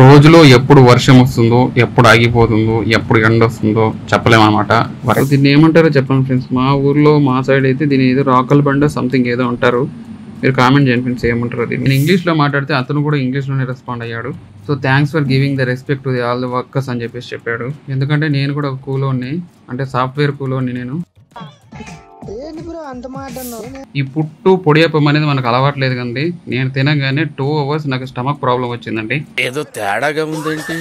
రోజులో ఎప్పుడు వర్షం వస్తుందో, ఎప్పుడు ఆగిపోతుందో, ఎప్పుడు ఎండ వస్తుందో చెప్పలేమన్నమాట. దీన్ని ఏమంటారో చెప్పండి ఫ్రెండ్స్. మా ఊర్లో మా సైడ్ అయితే దీని ఏదో రాకల్ బండ సంథింగ్ ఏదో అంటారు. మీరు కామెంట్ చేయండి ఫ్రెండ్స్ ఏమంటారు. నేను ఇంగ్లీష్లో మాట్లాడితే అతను కూడా ఇంగ్లీష్లోనే రెస్పాండ్ అయ్యాడు. So thanks for giving the respect to the all the workers అని చెప్పాడు. ఎందుకంటే నేను కూడా ఒక కూలోని, అంటే సాఫ్ట్వేర్ కూలోని. నేను ఈ పుట్టు పొడియప్పం అనేది మనకు అలవాట్లేదు కండి. నేను తినగానే 2 hours నాకు స్టమక్ ప్రాబ్లం వచ్చిందండి. ఏదో తేడాగా ఉందేంటి.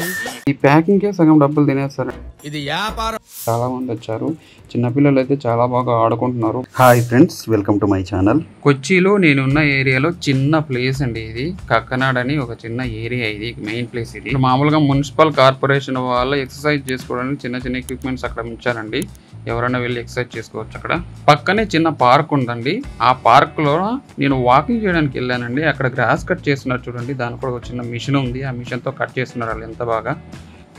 ఈ ప్యాకింగ్ కే సగం డబ్బులు తినేస్తారు. ఇది వ్యాపారం. చాలా మంది వచ్చారు. చిన్నపిల్లలు అయితే చాలా బాగా ఆడుకుంటున్నారు. Hi friends, welcome to my channel. కొచ్చిలో నేనున్న ఏరియాలో చిన్న ప్లేస్ అండి ఇది. కక్కనాడ్ అని ఒక చిన్న ఏరియా. ఇది మెయిన్ ప్లేస్. ఇది మామూలుగా మున్సిపల్ కార్పొరేషన్ వాళ్ళు ఎక్సర్సైజ్ చేసుకోవడానికి చిన్న చిన్న ఎక్విప్మెంట్స్ అక్కడ ఉంచారండి. ఎవరైనా వెళ్ళి ఎక్సర్సైజ్ చేసుకోవచ్చు. అక్కడ పక్కనే చిన్న పార్క్ ఉందండి. ఆ పార్క్ లో నేను వాకింగ్ చేయడానికి వెళ్ళానండి. అక్కడ గ్రాస్ కట్ చేస్తున్నారు చూడండి. దాని కూడా ఒక చిన్న మిషన్ ఉంది. ఆ మిషన్ తో కట్ చేస్తున్నారు వాళ్ళు ఎంత బాగా.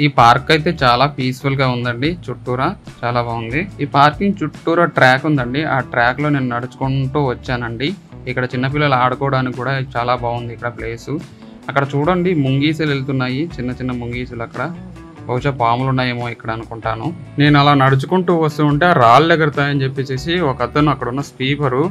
ఈ పార్క్ అయితే చాలా పీస్ఫుల్ గా ఉందండి. చుట్టూరా చాలా బాగుంది. ఈ పార్కింగ్ చుట్టూరా ట్రాక్ ఉందండి. ఆ ట్రాక్ లో నేను నడుచుకుంటూ వచ్చానండి. ఇక్కడ చిన్నపిల్లలు ఆడుకోవడానికి కూడా చాలా బాగుంది ఇక్కడ ప్లేసు. అక్కడ చూడండి ముంగీసులు వెళ్తున్నాయి. చిన్న చిన్న ముంగీసులు. అక్కడ బహుశా పాములు ఉన్నాయేమో ఇక్కడ అనుకుంటాను. నేను అలా నడుచుకుంటూ వస్తూ ఉంటే రాళ్ళు ఎగురుతాయని చెప్పేసి ఒక అతను అక్కడ ఉన్న స్పీకరు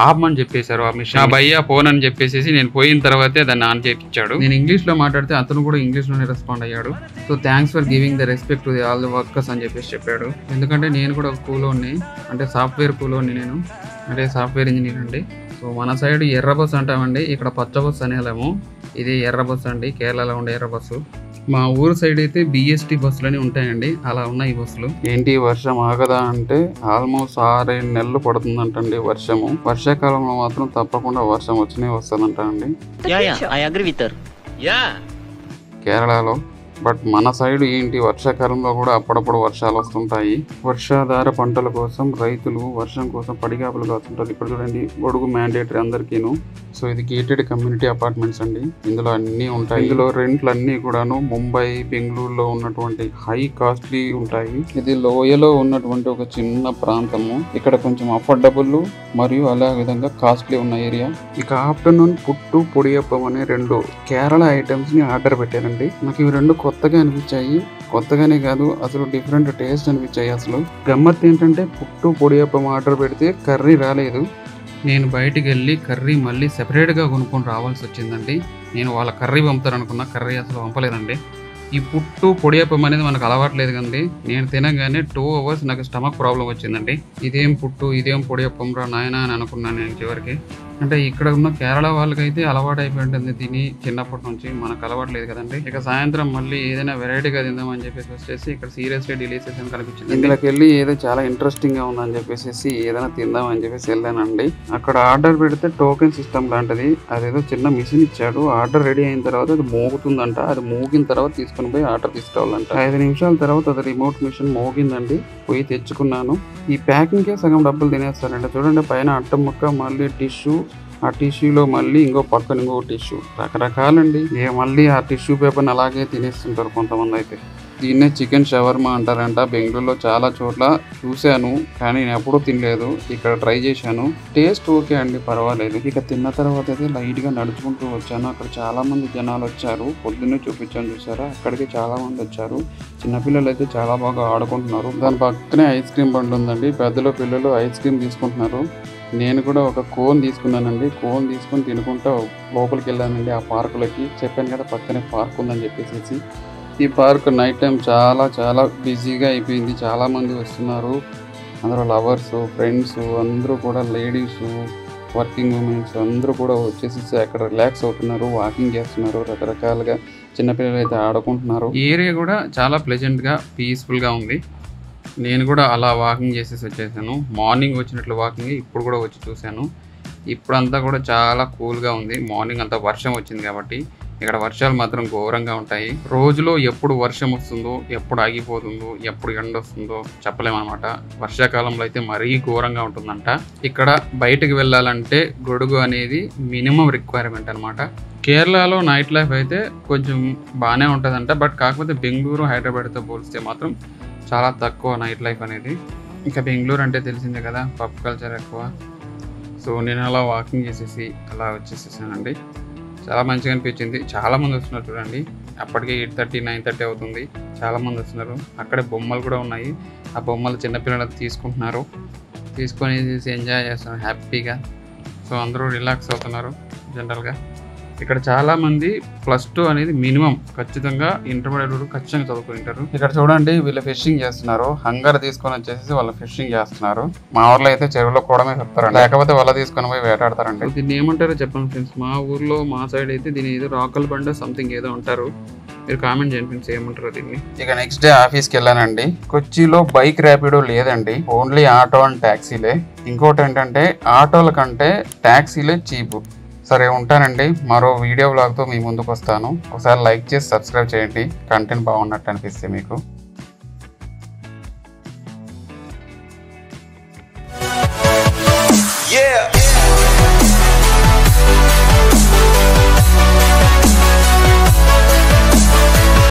ఆపమని చెప్పేశారు. ఆ మిషన్ భయ్యా ఫోన్ అని చెప్పేసి నేను పోయిన తర్వాతే దాన్ని ఆన్ చేయించాడు. నేను ఇంగ్లీష్ లో మాట్లాడితే అతను కూడా ఇంగ్లీష్ లోనే రెస్పాండ్ అయ్యాడు. So thanks for giving the respect to the all the workers అని చెప్పాడు. ఎందుకంటే నేను కూడా ఒక కూలోని, అంటే సాఫ్ట్వేర్ కూలోని. నేను అంటే సాఫ్ట్వేర్ ఇంజనీర్ అండి. సో మన సైడ్ ఎర్ర బస్సు అంటామండి. ఇక్కడ పచ్చ బస్సు అనేలేము. ఇది ఎర్ర బస్సు అండి. కేరళలో ఉండే ఎర్ర బస్సు. మా ఊరు సైడ్ అయితే BST బస్సులని ఉంటాయండి. అలా ఉన్నాయి ఈ బస్సులు. ఏంటి వర్షం ఆగదా అంటే ఆల్మోస్ట్ 6-7 నెలలు పడుతుందంటండి వర్షము. వర్షాకాలంలో మాత్రం తప్పకుండా వర్షం వస్తుందంట అండి కేరళలో. బట్ మన సైడ్ ఏంటి వర్షాకాలంలో కూడా అప్పుడప్పుడు వర్షాలు వస్తుంటాయి. వర్షాధార పంటల కోసం రైతులు వర్షం కోసం పడిగాపులు కాస్తుంటారు. ఇప్పుడు చూడండి గొడుగు మ్యాండేటరీ అందరికీను. సో ఇది గేటెడ్ కమ్యూనిటీ అపార్ట్మెంట్స్ అండి. ఇందులో అన్ని ఉంటాయి. ఇందులో రెంట్లు అన్ని కూడాను ముంబై, బెంగళూరులో ఉన్నటువంటి హై కాస్ట్లీ ఉంటాయి. ఇది లోయలో ఉన్నటువంటి ఒక చిన్న ప్రాంతము. ఇక్కడ కొంచెం అఫోర్డబుల్ మరియు అలా విధంగా కాస్ట్లీ ఉన్న ఏరియా. ఇక ఆఫ్టర్నూన్ పుట్టు పొడియప్పం అనే 2 కేరళ ఐటమ్స్ ని ఆర్డర్ పెట్టానండి. నాకు ఇవి 2 కొత్తగా అనిపించాయి. కొత్తగానే కాదు, అసలు డిఫరెంట్ టేస్ట్ అనిపించాయి. అసలు గమ్మత్ ఏంటంటే పుట్టు పొడియప్పం ఆర్డర్ పెడితే కర్రీ రాలేదు. నేను బయటికి వెళ్ళి కర్రీ మళ్ళీ సెపరేట్గా కొనుక్కొని రావాల్సి వచ్చిందండి. నేను వాళ్ళ కర్రీ పంపుతారనుకున్నా, కర్రీ అసలు పంపలేదండి. ఈ పుట్టు పొడియప్పం అనేది మనకు అలవాట్లేదు కండి. నేను తినగానే 2 hours నాకు స్టమక్ ప్రాబ్లం వచ్చిందండి. ఇదేం పుట్టు, ఇదేం పొడియప్పం రా నాయన అని అనుకున్నాను నేను చివరికి. అంటే ఇక్కడ ఉన్న కేరళ వాళ్ళకైతే అలవాటు అయిపోయింటుంది తిని చిన్నప్పటి నుంచి. మనకు అలవాట్లేదు కదండి. ఇక సాయంత్రం మళ్ళీ ఏదైనా వెరైటీగా తిందామని చెప్పేసి వచ్చేసి ఇక్కడ సీరియస్గా డిలే చేసాను కనిపించింది. ఇందులోకి వెళ్ళి ఏదో చాలా ఇంట్రెస్టింగ్ గా ఉందని చెప్పేసి ఏదైనా తిందామని చెప్పేసి వెళ్ళానండి. అక్కడ ఆర్డర్ పెడితే టోకెన్ సిస్టమ్ లాంటిది. అదేదో చిన్న మిషన్ ఇచ్చాడు. ఆర్డర్ రెడీ అయిన తర్వాత అది మోగుతుందంట. అది మోగిన తర్వాత తీసుకుని పోయి ఆర్డర్ తీసుకురావాలంట. 5 నిమిషాల తర్వాత అది రిమోట్ మిషన్ మోగిందండి. పోయి తెచ్చుకున్నాను. ఈ ప్యాకింగ్ కే సగం డబ్బులు తినేస్తారండి. చూడండి పైన అట్ట ముక్క, మళ్ళీ టిష్యూ, ఆ టిష్యూలో మళ్ళీ ఇంకో పక్కన ఇంకో టిష్యూ, రకరకాలండి. మళ్ళీ ఆ టిష్యూ పేపర్ని అలాగే తినేస్తుంటారు కొంతమంది అయితే. దీన్నే చికెన్ షవర్మా అంటారంట. బెంగళూరులో చాలా చోట్ల చూశాను, కానీ నేను ఎప్పుడూ తినలేదు. ఇక్కడ ట్రై చేశాను. టేస్ట్ ఓకే అండి, పర్వాలేదు. ఇక తిన్న తర్వాత అయితే లైట్గా నడుచుకుంటూ వచ్చాను. అక్కడ చాలా మంది జనాలు వచ్చారు. పొద్దున్నే చూపించాను చూసారా, అక్కడికి చాలా మంది వచ్చారు. చిన్నపిల్లలు అయితే చాలా బాగా ఆడుకుంటున్నారు. దాని పక్కనే ఐస్ క్రీమ్ బండి ఉందండి. పెద్దలు పిల్లలు ఐస్ క్రీమ్ తీసుకుంటున్నారు. నేను కూడా ఒక కోన్ తీసుకున్నానండి. కోన్ తీసుకొని తినుకుంటూ లోపలికి వెళ్ళానండి. ఆ పార్కులకి చెప్పాను కదా పక్కనే పార్క్ ఉందని చెప్పేసి. ఈ పార్క్ నైట్ టైం చాలా చాలా బిజీగా అయిపోయింది. చాలా మంది వస్తున్నారు. అందరూ లవర్స్, ఫ్రెండ్స్ అందరూ కూడా, లేడీస్, వర్కింగ్ ఉమెన్స్ అందరూ కూడా వచ్చేసి అక్కడ రిలాక్స్ అవుతున్నారు, వాకింగ్ చేస్తున్నారు. రకరకాలుగా చిన్నపిల్లలు అయితే ఆడుకుంటున్నారు. ఏరియా కూడా చాలా ప్లెజెంట్గా, పీస్ఫుల్గా ఉంది. నేను కూడా అలా వాకింగ్ చేసేసి వచ్చేసాను. మార్నింగ్ వచ్చినట్లు వాకింగ్ ఇప్పుడు కూడా వచ్చి చూశాను. ఇప్పుడంతా కూడా చాలా కూల్గా ఉంది. మార్నింగ్ అంతా వర్షం వచ్చింది కాబట్టి. ఇక్కడ వర్షాలు మాత్రం ఘోరంగా ఉంటాయి. రోజులో ఎప్పుడు వర్షం వస్తుందో, ఎప్పుడు ఆగిపోతుందో, ఎప్పుడు ఎండ వస్తుందో చెప్పలేమన్నమాట. వర్షాకాలంలో అయితే మరీ ఘోరంగా ఉంటుందంట. ఇక్కడ బయటకు వెళ్ళాలంటే గొడుగు అనేది మినిమం రిక్వైర్మెంట్ అనమాట. కేరళలో నైట్ లైఫ్ అయితే కొంచెం బాగానే ఉంటుందంట. బట్ కాకపోతే బెంగళూరు, హైదరాబాద్తో పోలిస్తే మాత్రం చాలా తక్కువ నైట్ లైఫ్ అనేది. ఇంకా బెంగళూరు అంటే తెలిసిందే కదా, పబ్ కల్చర్ ఎక్కువ. సో నేను అలా వాకింగ్ చేసేసి అలా వచ్చేసేసానండి. చాలా మంచిగా అనిపించింది. చాలా మంది వస్తున్నారు చూడండి. అప్పటికే 8:30 9:30 అవుతుంది. చాలా మంది వస్తున్నారు. అక్కడే బొమ్మలు కూడా ఉన్నాయి. ఆ బొమ్మలు చిన్నపిల్లలు తీసుకుంటున్నారు. తీసుకొని ఎంజాయ్ చేస్తున్నారు హ్యాపీగా. సో అందరూ రిలాక్స్ అవుతున్నారు. జనరల్గా ఇక్కడ చాలా మంది +2 అనేది మినిమం, ఖచ్చితంగా ఇంటర్మీడియట్ ఖచ్చితంగా చదువుకుంటారు. ఇక్కడ చూడండి వీళ్ళు ఫిషింగ్ చేస్తున్నారు. హంగర్ తీసుకొని వచ్చేసి వాళ్ళు ఫిషింగ్ చేస్తున్నారు. మా ఊర్లో అయితే చెరువులో కూడా చెప్తారండి, లేకపోతే వల తీసుకొని పోయి వేటాడతారండి. దీన్ని ఏమంటారో చెప్పండి ఫ్రెండ్స్. మా ఊర్లో మా సైడ్ అయితే దీని ఏదో రాకల్ బండ సంథింగ్ ఏదో అంటారు. మీరు కామెంట్ చేయండి ఫ్రెండ్స్ ఏమంటారు దీన్ని. ఇక నెక్స్ట్ డే ఆఫీస్కి వెళ్ళానండి. కొచ్చిలో బైక్ ర్యాపిడో లేదండి, ఓన్లీ ఆటో అండ్ ట్యాక్సీలే. ఇంకోటి ఏంటంటే ఆటోల కంటే ట్యాక్సీలే చీప్. సరే ఉంటానండి. మరో వీడియో బ్లాగ్తో మీ ముందుకు వస్తాను. ఒకసారి లైక్ చేసి సబ్స్క్రైబ్ చేయండి కంటెంట్ బాగున్నట్టు అనిపిస్తే మీకు.